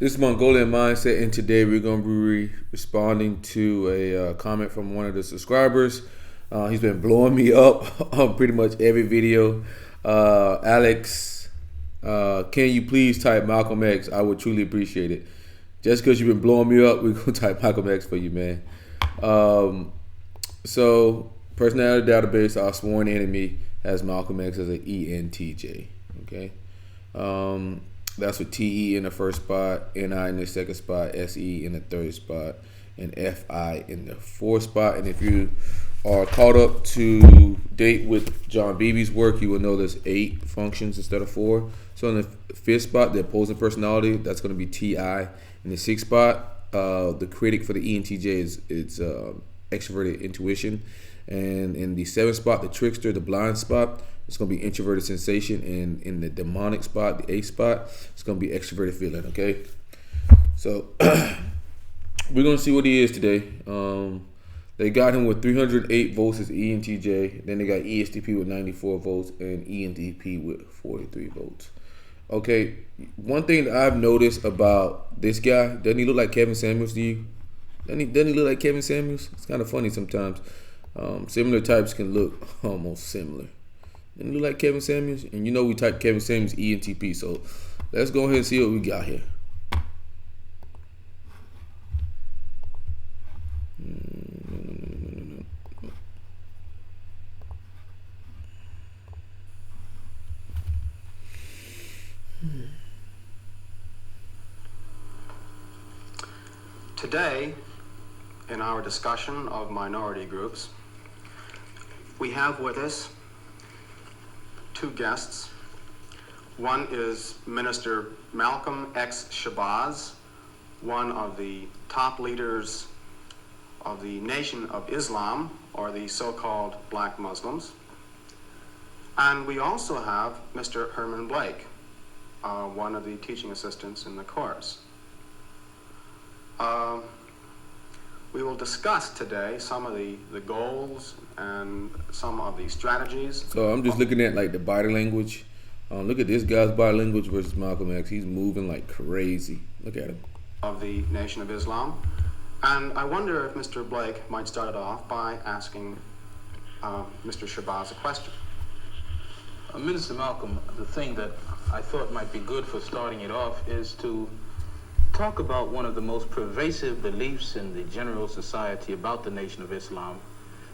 This is Mongolian Mindset, and today we're going to be responding to a comment from one of the subscribers. He's been blowing me up on pretty much every video. Alex, can you please type Malcolm X? I would truly appreciate it. Just because you've been blowing me up, we're going to type Malcolm X for you, man. So, personality database, our sworn enemy has Malcolm X as an ENTJ. Okay. That's with TE in the first spot, NI in the second spot, SE in the third spot, and FI in the fourth spot. And if you are caught up to date with John Beebe's work, you will know there's 8 functions instead of 4. So in the fifth spot, the opposing personality, that's going to be TI. In the sixth spot, the critic for the ENTJ is extroverted intuition. And in the seventh spot, the trickster, the blind spot, it's going to be introverted sensation. And in the demonic spot, the eighth spot, it's going to be extroverted feeling, okay? So we're going to see what he is today. They got him with 308 votes as ENTJ. Then they got ESTP with 94 votes and ENTP with 43 votes. Okay, one thing that I've noticed about this guy, doesn't he look like Kevin Samuels to you? Doesn't he look like Kevin Samuels? It's kind of funny sometimes. Similar types can look almost similar. Doesn't he look like Kevin Samuels? And you know we typed Kevin Samuels ENTP, so let's go ahead and see what we got here. Today, in our discussion of minority groups, we have with us 2 guests. One is Minister Malcolm X. Shabazz, one of the top leaders of the Nation of Islam, or the so-called Black Muslims. And we also have Mr. Herman Blake, one of the teaching assistants in the course. We will discuss today some of the goals and some of the strategies. So I'm just looking at like the body language. Look at this guy's body language versus Malcolm X. He's moving like crazy. Look at him. Of the Nation of Islam. And I wonder if Mr. Blake might start it off by asking Mr. Shabazz a question. Minister Malcolm, the thing that I thought might be good for starting it off is to talk about one of the most pervasive beliefs in the general society about the Nation of Islam,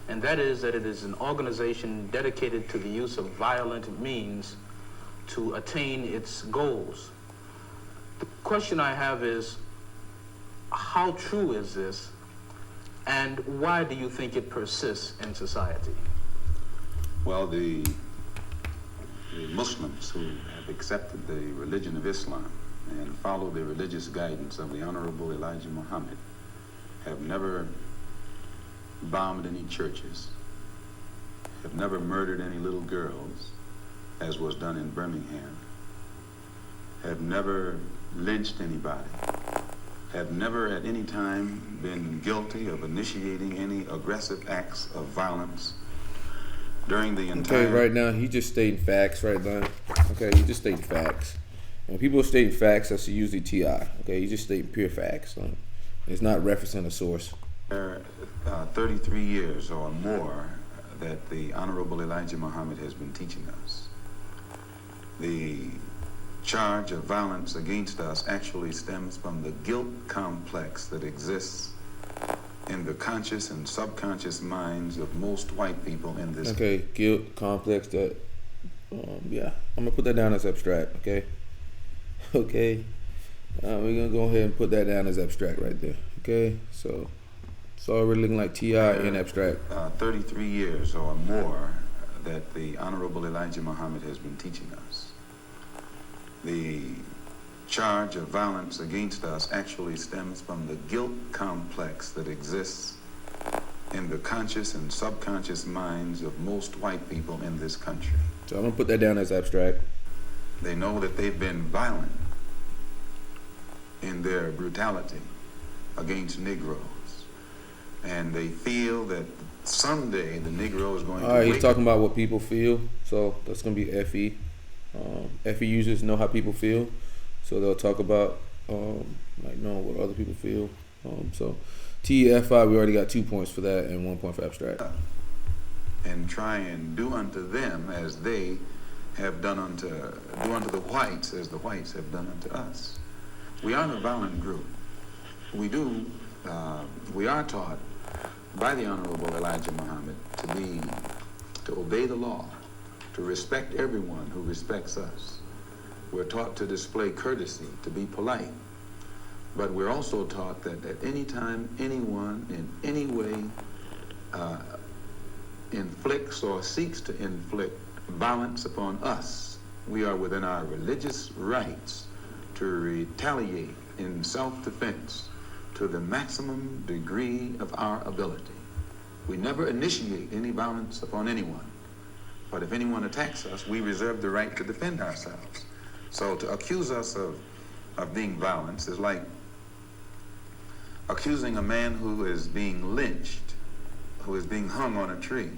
and that is that it is an organization dedicated to the use of violent means to attain its goals. The question I have is, how true is this, and why do you think it persists in society? Well, the Muslims who have accepted the religion of Islam and follow the religious guidance of the Honorable Elijah Muhammad have never bombed any churches, have never murdered any little girls, as was done in Birmingham, have never lynched anybody, have never at any time been guilty of initiating any aggressive acts of violence during the entire... Okay, right now, he's just stating facts right now. Okay, he's just stating facts. When people are stating facts, that's usually TI. Okay, he's just stating pure facts. So it's not referencing a source. 33 years or more that the Honorable Elijah Muhammad has been teaching us. The charge of violence against us actually stems from the guilt complex that exists in the conscious and subconscious minds of most white people in this. Okay, guilt complex that, yeah, I'm gonna put that down as abstract, okay? Okay, we're gonna go ahead and put that down as abstract right there, okay? So it's already looking like TI in abstract. 33 years or more that the Honorable Elijah Muhammad has been teaching us. The charge of violence against us actually stems from the guilt complex that exists in the conscious and subconscious minds of most white people in this country. So I'm gonna put that down as abstract. They know that they've been violent in their brutality against Negroes, and they feel that someday the Negro is going to. All right, he's talking about what people feel, so that's gonna be FE. FE users know how people feel, so they'll talk about like knowing what other people feel. So TEFI, we already got 2 points for that and 1 point for abstract. And try and do unto them as they have do unto the whites as the whites have done unto us. We aren't a violent group. We are taught by the Honorable Elijah Muhammad to obey the law, to respect everyone who respects us. We're taught to display courtesy, to be polite. But we're also taught that at any time, anyone in any way inflicts or seeks to inflict violence upon us, we are within our religious rights to retaliate in self-defense to the maximum degree of our ability. We never initiate any violence upon anyone, but if anyone attacks us, we reserve the right to defend ourselves. So to accuse us of being violent is like accusing a man who is being lynched, who is being hung on a tree,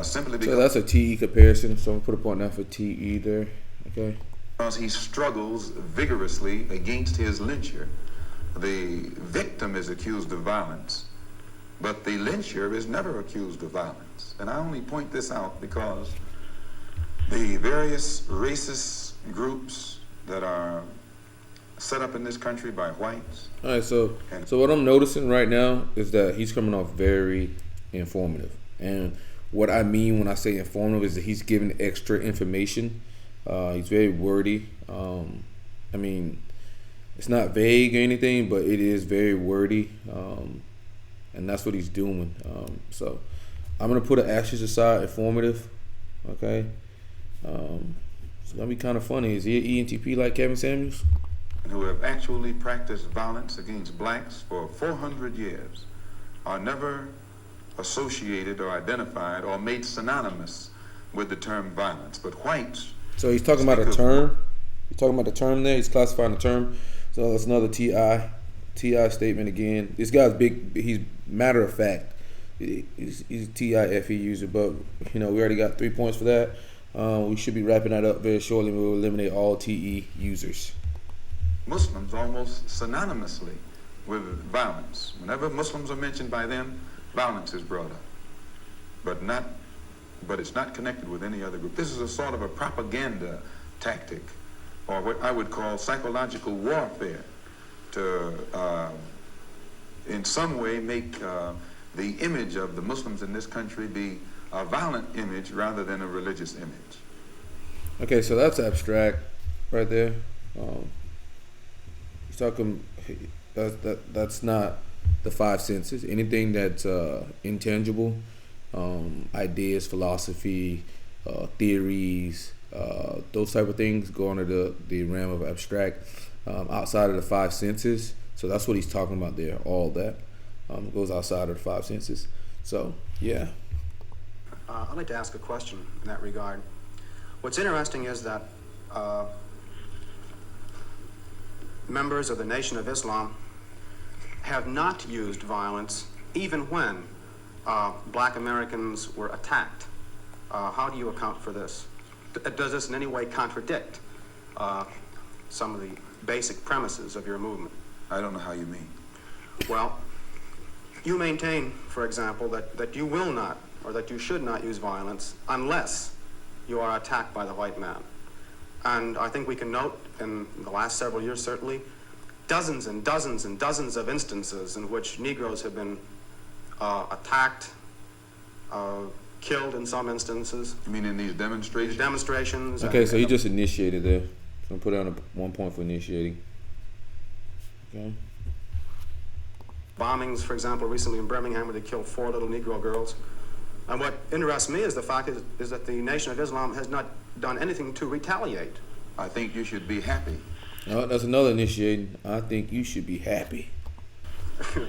simply because... So that's a TE comparison, so I'm going to put a point now for TE there, okay? Because he struggles vigorously against his lyncher. The victim is accused of violence, but the lyncher is never accused of violence. And I only point this out because the various racist groups that are set up in this country by whites. All right, so what I'm noticing right now is that he's coming off very informative. And what I mean when I say informative is that he's giving extra information. He's very wordy. I mean, it's not vague or anything, but it is very wordy. And that's what he's doing. So I'm going to put an asterisk aside, informative. Okay. It's going to be kind of funny. Is he an ENTP like Kevin Samuels? Who have actually practiced violence against blacks for 400 years are never associated or identified or made synonymous with the term violence. But whites... So he's talking about a term. He's talking about the term there. He's classifying the term. So that's another TI statement again. This guy's big. He's matter of fact. He's a TIFE user, but we already got 3 points for that. We should be wrapping that up very shortly. We'll eliminate all TE users. Muslims almost synonymously with violence. Whenever Muslims are mentioned by them, violence is brought up, but it's not connected with any other group. This is a sort of a propaganda tactic, or what I would call psychological warfare, to in some way make the image of the Muslims in this country be a violent image rather than a religious image. Okay, so that's abstract right there. He's talking that's not the five senses. Anything that's intangible, ideas, philosophy, theories, those type of things go under the realm of abstract, outside of the five senses. So that's what he's talking about there. All that goes outside of the five senses. So yeah. I'd like to ask a question in that regard. What's interesting is that members of the Nation of Islam have not used violence even when black Americans were attacked. How do you account for this? Does this in any way contradict some of the basic premises of your movement? I don't know how you mean. Well, you maintain, for example, that you will not, or that you should not use violence unless you are attacked by the white man. And I think we can note in the last several years, certainly, dozens and dozens and dozens of instances in which Negroes have been attacked, killed in some instances. You mean in these demonstrations? Demonstrations. Okay, so he just initiated there. So I'm put down 1 point for initiating. Okay. Bombings, for example, recently in Birmingham where they killed 4 little Negro girls. And what interests me is the fact is that the Nation of Islam has not done anything to retaliate. I think you should be happy. Oh, that's another initiating. I think you should be happy. The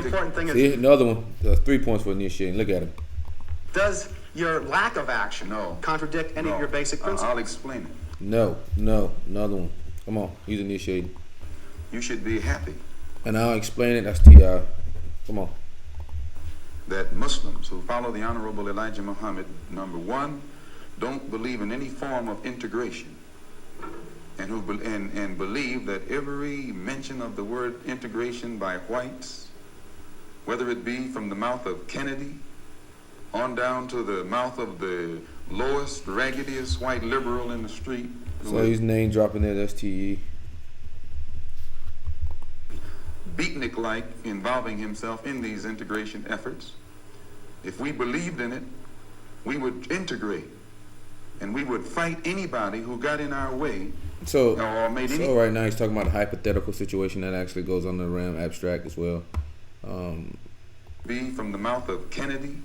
important thing is... See, another one. 3 points for initiating. Look at him. Does your lack of action contradict any of your basic principles? I'll explain it. No. Another one. Come on. He's initiating. You should be happy. And I'll explain it. That's T.I. Come on. That Muslims who follow the Honorable Elijah Muhammad, number one, don't believe in any form of integration. and and believe that every mention of the word integration by whites, whether it be from the mouth of Kennedy on down to the mouth of the lowest, raggediest white liberal in the street. So he's name dropping that STE. Beatnik-like involving himself in these integration efforts. If we believed in it, we would integrate, and we would fight anybody who got in our way. So right now he's talking about a hypothetical situation that actually goes on the realm abstract as well. Be from the mouth of Kennedy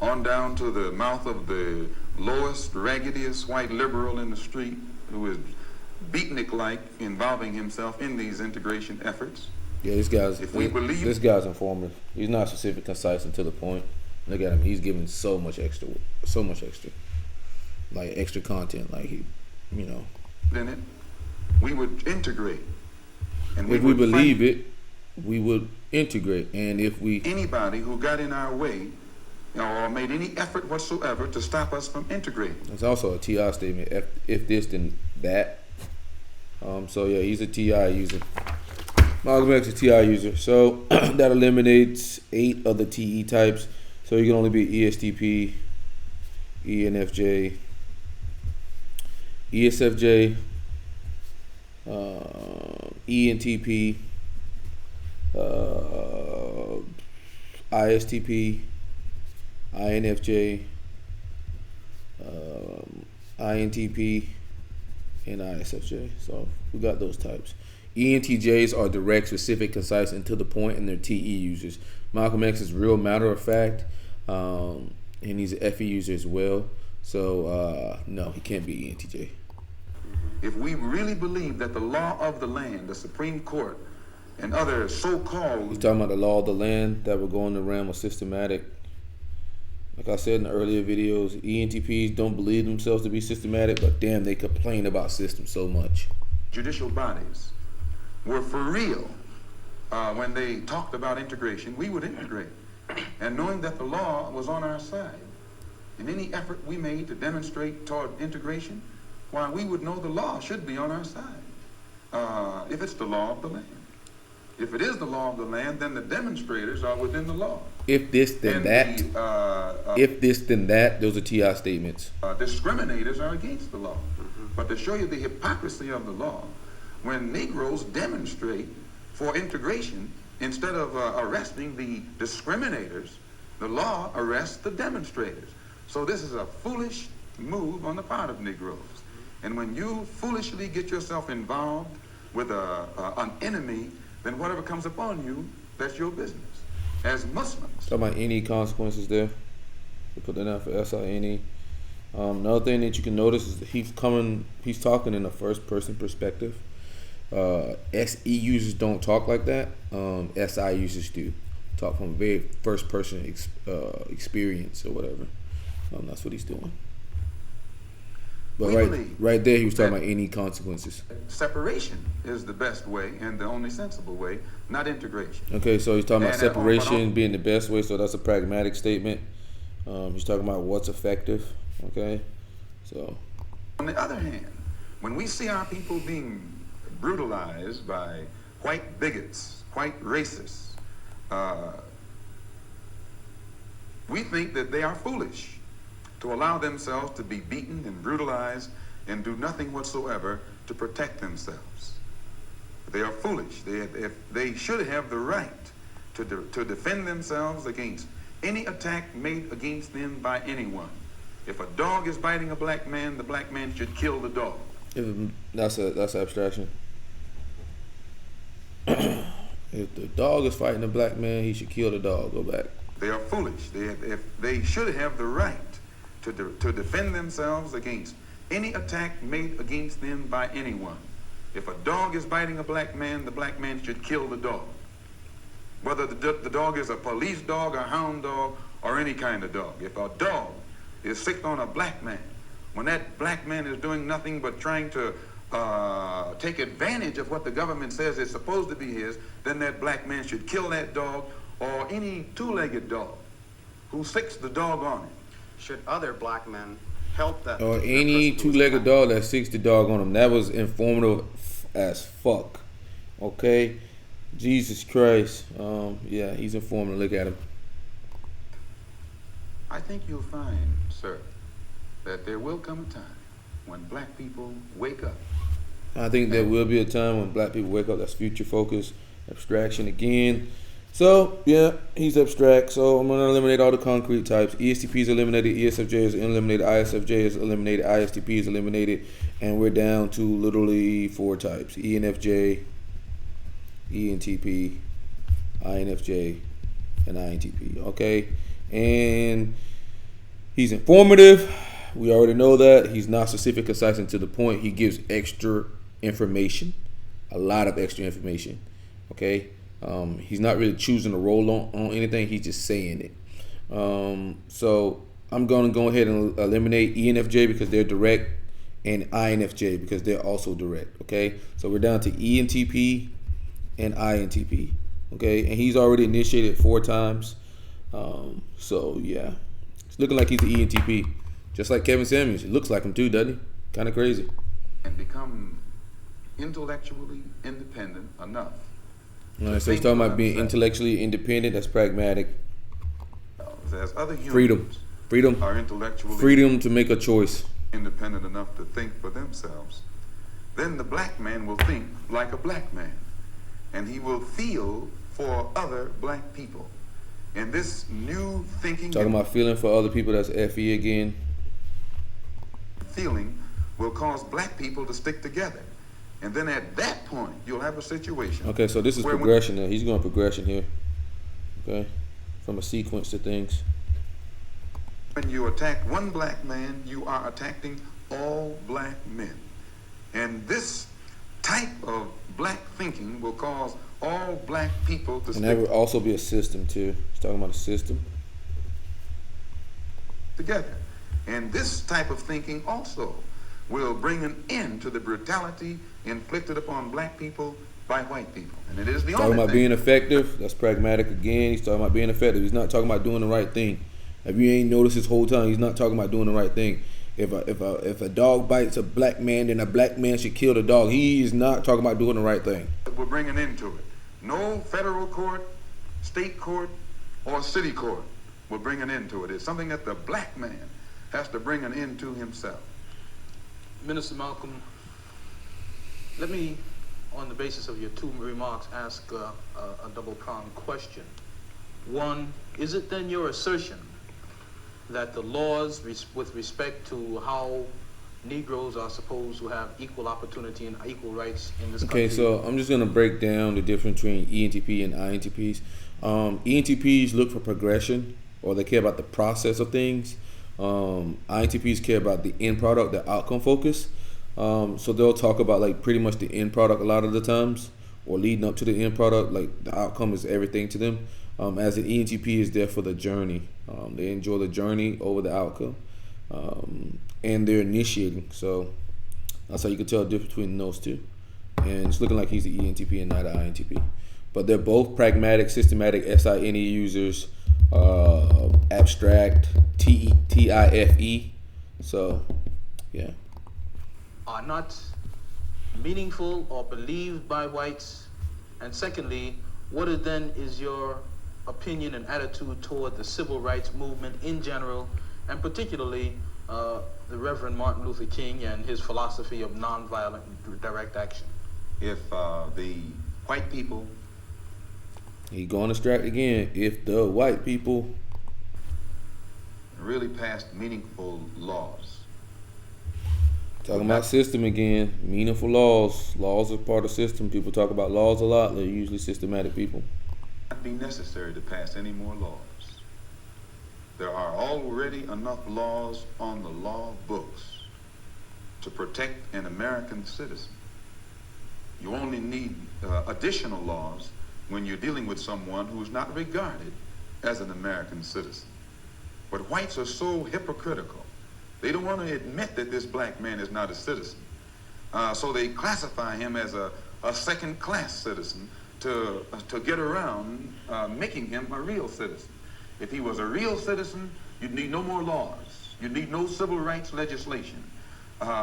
on down to the mouth of the lowest, raggediest white liberal in the street who is beatnik-like involving himself in these integration efforts. Yeah, this guy's informative. He's not specific, concise, and to the point. Look at him. He's giving so much extra, like extra content. Like he, you know. In it, we would integrate, and if we believe it, we would integrate. And if we anybody who got in our way, or made any effort whatsoever to stop us from integrating. It's also a TI statement. If this, then that. So yeah, he's a TI user. Malcolm X is a TI user. So that eliminates 8 of the TE types. So you can only be ESTP, ENFJ, ESFJ, ENTP, ISTP, INFJ, INTP, and ISFJ. So we got those types. ENTJs are direct, specific, concise, and to the point, and they're TE users. Malcolm X is real matter of fact, and he's an FE user as well. So no, he can't be ENTJ. If we really believe that the law of the land, the Supreme Court, and other so-called... He's talking about the law of the land that would go in the realm of systematic. Like I said in the earlier videos, ENTPs don't believe themselves to be systematic, but damn, they complain about systems so much. Judicial bodies were for real when they talked about integration. We would integrate. And knowing that the law was on our side, in any effort we made to demonstrate toward integration, why, we would know the law should be on our side, if it's the law of the land. If it is the law of the land, then the demonstrators are within the law. If this, then and that. If this, then that. Those are TI statements. Discriminators are against the law. But to show you the hypocrisy of the law, when Negroes demonstrate for integration, instead of arresting the discriminators, the law arrests the demonstrators. So this is a foolish move on the part of Negroes. And when you foolishly get yourself involved with an enemy, then whatever comes upon you, that's your business. As Muslims. Talking about any consequences there. We put that down for SINE. Another thing that you can notice is that he's talking in a first person perspective. SE users don't talk like that. SI users do. Talk from a very first person experience or whatever. That's what he's doing. But right there, he was talking about any consequences. Separation is the best way and the only sensible way, not integration. Okay, so he's talking about separation being the best way, so that's a pragmatic statement. He's talking about what's effective, okay? So. On the other hand, when we see our people being brutalized by white bigots, white racists, we think that they are foolish to allow themselves to be beaten and brutalized and do nothing whatsoever to protect themselves. They are foolish. They should have the right to defend themselves against any attack made against them by anyone. If a dog is biting a black man, the black man should kill the dog. That's abstraction. If the dog is fighting a black man, he should kill the dog. Go back. They are foolish. They should have the right to defend themselves against any attack made against them by anyone. If a dog is biting a black man, the black man should kill the dog. Whether the dog is a police dog, a hound dog, or any kind of dog. If a dog is sick on a black man, when that black man is doing nothing but trying to take advantage of what the government says is supposed to be his, then that black man should kill that dog or any two-legged dog who sicks the dog on it. Should other black men help that Or particular any person who was two-legged attacked. dog that seeks the dog on him. That was informative as fuck. Okay? Jesus Christ. Yeah, he's informative. Look at him. I think you'll find, sir, that there will come a time when black people wake up. I think there will be a time when black people wake up. That's future focus, abstraction again. So, yeah, he's abstract. So I'm going to eliminate all the concrete types. ESTP is eliminated. ESFJ is eliminated. ISFJ is eliminated. ISTP is eliminated. And we're down to literally 4 types. ENFJ, ENTP, INFJ, and INTP. Okay? And he's informative. We already know that. He's not specific, concise, and to the point. He gives extra information. A lot of extra information. Okay? He's not really choosing a role on anything. He's just saying it. So I'm going to go ahead and eliminate ENFJ because they're direct, and INFJ because they're also direct. Okay, so we're down to ENTP and INTP. Okay, and he's already initiated 4 times. So yeah, it's looking like he's the ENTP, just like Kevin Samuels. It looks like him too, doesn't he? Kind of crazy. And become intellectually independent enough. So he's talking about being intellectually independent. That's pragmatic. As other humans freedom are intellectually freedom to make a choice. Independent enough to think for themselves, then the black man will think like a black man, and he will feel for other black people. And this new thinking, Talking about feeling for other people, that's FE again. Feeling will cause black people to stick together. And then at that point, you'll have a situation. Okay, so this is progression now. He's going progression here. Okay, from a sequence to things. When you attack one black man, you are attacking all black men. And this type of black thinking will cause all black people to And that would also be a system too. He's talking about a system. Together. And this type of thinking also will bring an end to the brutality inflicted upon black people by white people. And it is the talking only about thing. being effective. That's pragmatic again. He's talking about being effective. He's not talking about doing the right thing. If you ain't noticed this whole time, he's not talking about doing the right thing. If a dog bites a black man, then a black man should kill the dog. He is not talking about doing the right thing. We'll bring an end to it. No federal court, state court, or city court will bring an end to it. It's something that the black man has to bring an end to himself. Minister Malcolm, let me, on the basis of your 2 remarks, ask a double-pronged question. One, is it then your assertion that the laws with respect to how Negroes are supposed to have equal opportunity and equal rights in this country? Okay, so I'm just going to break down the difference between ENTP and INTPs. ENTPs look for progression, or they care about the process of things. INTPs care about the end product, the outcome focus. So they'll talk about like pretty much the end product a lot of the times, or leading up to the end product. Like the outcome is everything to them. As an ENTP is there for the journey. They enjoy the journey over the outcome, and they're initiating. So that's how you can tell the difference between those two. And it's looking like he's the ENTP and not an INTP. But they're both pragmatic, systematic, SINE users, abstract, TIFE. So, yeah. Are not meaningful or believed by whites? And secondly, what is your opinion and attitude toward the civil rights movement in general, and particularly the Reverend Martin Luther King and his philosophy of nonviolent direct action? If the white people... He going abstract again. If the white people really passed meaningful laws. Talking about system again. Meaningful laws. Laws are part of system. People talk about laws a lot. They're usually systematic people. Not be necessary to pass any more laws. There are already enough laws on the law books to protect an American citizen. You only need additional laws when you're dealing with someone who's not regarded as an American citizen. But whites are so hypocritical. They don't want to admit that this black man is not a citizen. So they classify him as a second-class citizen to get around making him a real citizen. If he was a real citizen, you'd need no more laws. You need no civil rights legislation.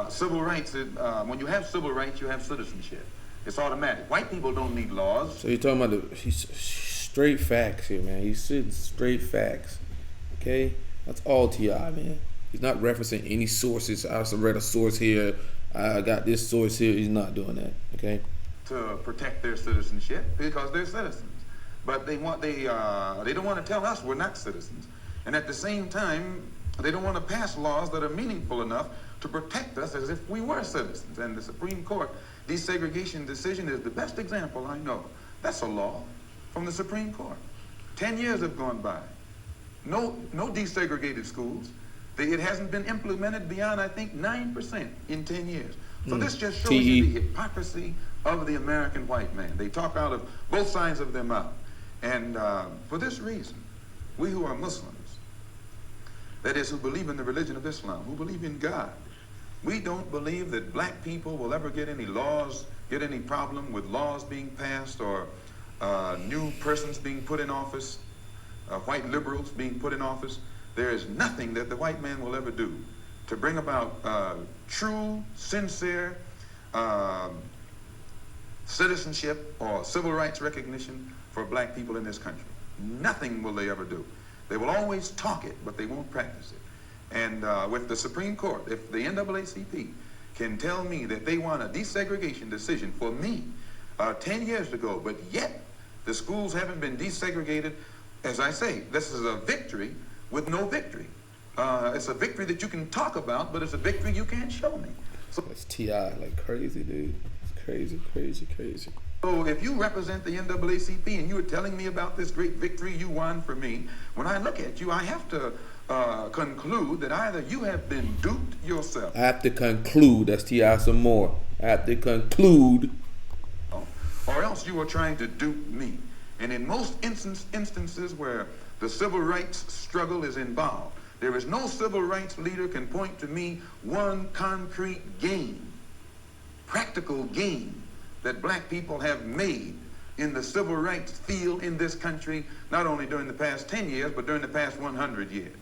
Civil rights, when you have civil rights, you have citizenship. It's automatic. White people don't need laws. So you're talking about he's straight facts here, man. He's sitting straight facts. Okay? That's all T.I., man. He's not referencing any sources. I read a source here. I got this source here. He's not doing that. Okay? To protect their citizenship because they're citizens. But they don't want to tell us we're not citizens. And at the same time, they don't want to pass laws that are meaningful enough to protect us as if we were citizens. And the Supreme Court desegregation decision is the best example I know. That's a law from the Supreme Court. 10 years have gone by. No desegregated schools. It hasn't been implemented beyond, I think, 9% in 10 years. So this just shows you the hypocrisy of the American white man. They talk out of both sides of their mouth. And for this reason, we who are Muslims, that is, who believe in the religion of Islam, who believe in God, we don't believe that black people will ever get any problem with laws being passed or new persons being put in office, white liberals being put in office. There is nothing that the white man will ever do to bring about true, sincere citizenship or civil rights recognition for black people in this country. Nothing will they ever do. They will always talk it, but they won't practice it. And with the Supreme Court, if the NAACP can tell me that they want a desegregation decision for me 10 years ago, but yet the schools haven't been desegregated, as I say, this is a victory with no victory. It's a victory that you can talk about, but it's a victory you can't show me. So that's T.I. like crazy, dude. It's crazy, crazy, crazy. So if you represent the NAACP and you are telling me about this great victory you won for me, when I look at you, I have to conclude that either you have been duped yourself. I have to conclude. That's T.I. some more. I have to conclude. Or else you are trying to dupe me. And in most instances where the civil rights struggle is involved, there is no civil rights leader can point to me one concrete gain, practical gain, that black people have made in the civil rights field in this country, not only during the past 10 years, but during the past 100 years.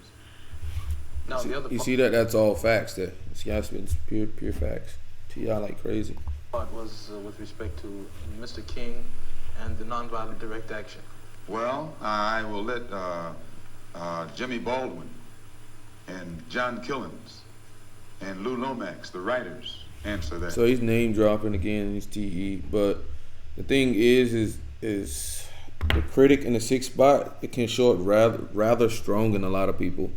Now, you see that? That's all facts there. It's pure facts. T.I. like crazy. Part was with respect to Mr. King and the nonviolent direct action. Well, I will let Jimmy Baldwin and John Killens and Lou Lomax, the writers, answer that. So he's name dropping again. He's T.E. But the thing is the critic in the sixth spot. It can show up rather strong in a lot of people.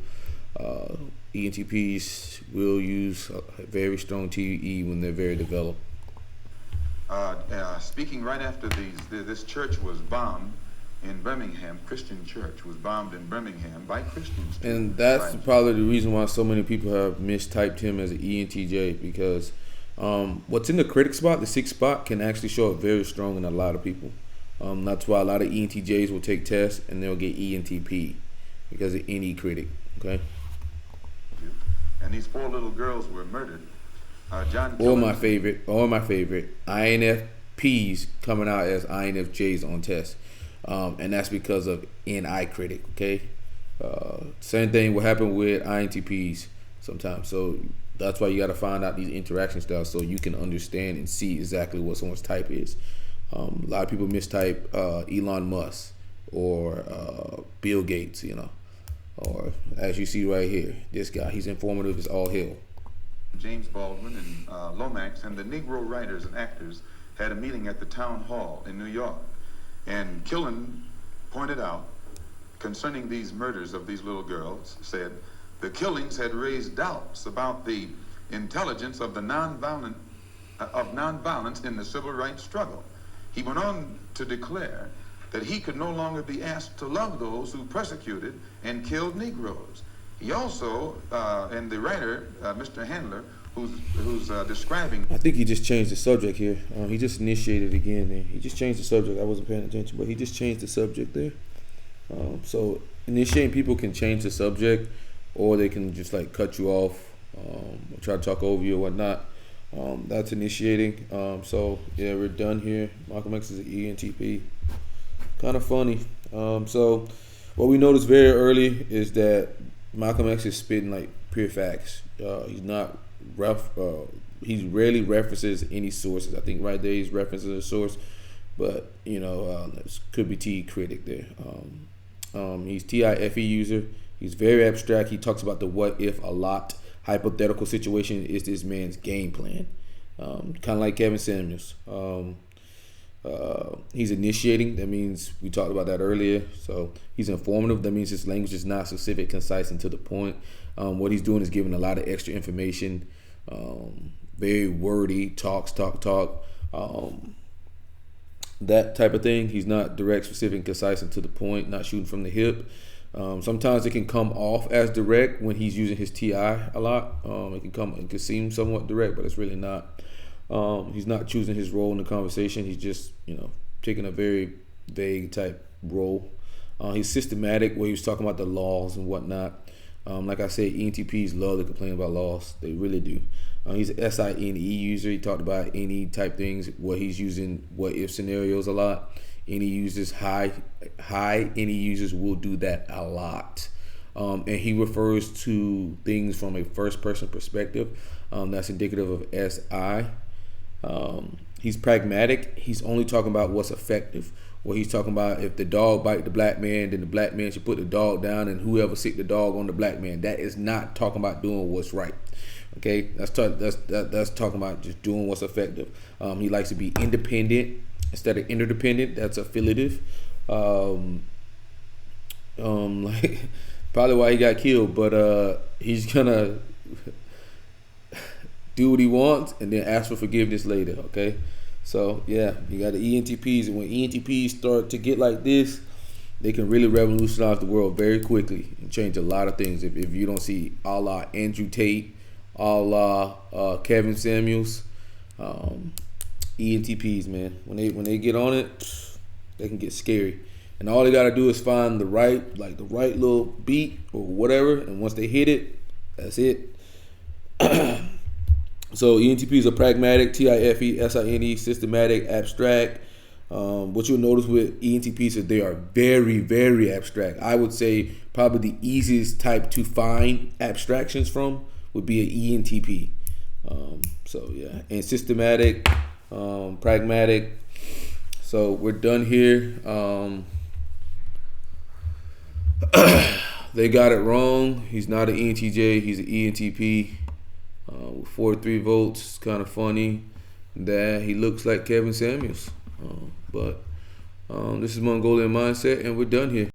ENTPs will use a very strong TE when they're very developed. Speaking right after this church was bombed in Birmingham, Christian church was bombed in Birmingham by Christians. And that's probably the reason why so many people have mistyped him as an ENTJ, because what's in the critic spot, the sixth spot, can actually show up very strong in a lot of people. That's why a lot of ENTJs will take tests and they'll get ENTP because of any critic. Okay. And these 4 little girls were murdered. John or my favorite, INFPs coming out as INFJs on tests. And that's because of NI critic, okay? Same thing will happen with INTPs sometimes. So that's why you got to find out these interaction styles so you can understand and see exactly what someone's type is. A lot of people mistype Elon Musk or Bill Gates, you know. Or as you see right here, this guy, he's informative as all hell. James Baldwin and Lomax and the Negro writers and actors had a meeting at the town hall in New York. And Killen pointed out, concerning these murders of these little girls, said the killings had raised doubts about the intelligence of the nonviolence in the civil rights struggle. He went on to declare that he could no longer be asked to love those who persecuted and killed Negroes. He also, and the writer, Mr. Handler, who's describing... I think he just changed the subject here. He just initiated again there. He just changed the subject. I wasn't paying attention, but he just changed the subject there. So initiating people can change the subject, or they can just like cut you off, or try to talk over you or whatnot. That's initiating. So yeah, we're done here. Malcolm X is an ENTP. Kind of funny. So what we noticed very early is that Malcolm X is spitting like pure facts. He's not rough. He rarely references any sources. I think right there he's referencing a source, but this could be T critic there. He's TIFE user. He's very abstract. He talks about the what if a lot. Hypothetical situation is this man's game plan. Kind of like Kevin Samuels. He's initiating. That means we talked about that earlier. So he's informative. That means his language is not specific, concise, and to the point. What he's doing is giving a lot of extra information. Very wordy, talk. That type of thing. He's not direct, specific, concise, and to the point. Not shooting from the hip. Sometimes it can come off as direct when he's using his TI a lot. It can seem somewhat direct, but it's really not. He's not choosing his role in the conversation. He's just, taking a very vague type role. He's systematic, where he was talking about the laws and whatnot. Like I said, ENTPs love to complain about laws. They really do. He's an SINE user. He talked about any type things where he's using what if scenarios a lot. Any users any users will do that a lot. And he refers to things from a first person perspective. That's indicative of SI. He's pragmatic. He's only talking about what's effective. Where he's talking about if the dog bite the black man, then the black man should put the dog down, and whoever sick the dog on the black man. That is not talking about doing what's right. Okay, that's talking about just doing what's effective. He likes to be independent instead of interdependent. That's affiliative. Like probably why he got killed, but he's gonna do what he wants and then ask for forgiveness later. Okay, so yeah, you got the ENTPs, and when ENTPs start to get like this, they can really revolutionize the world very quickly and change a lot of things. If you don't see a la Andrew Tate, a la Kevin Samuels, ENTPs, man, when they get on it, they can get scary. And all they gotta do is find the right little beat or whatever, and once they hit it, that's it. So ENTPs are pragmatic, TIFE, SINE, systematic, abstract. What you'll notice with ENTPs is they are very, very abstract. I would say probably the easiest type to find abstractions from would be an ENTP. So yeah, and systematic, pragmatic. So we're done here. They got it wrong. He's not an ENTJ. He's an ENTP. With 43 votes. It's kind of funny that he looks like Kevin Samuels. But this is Mongolian Mindset, and we're done here.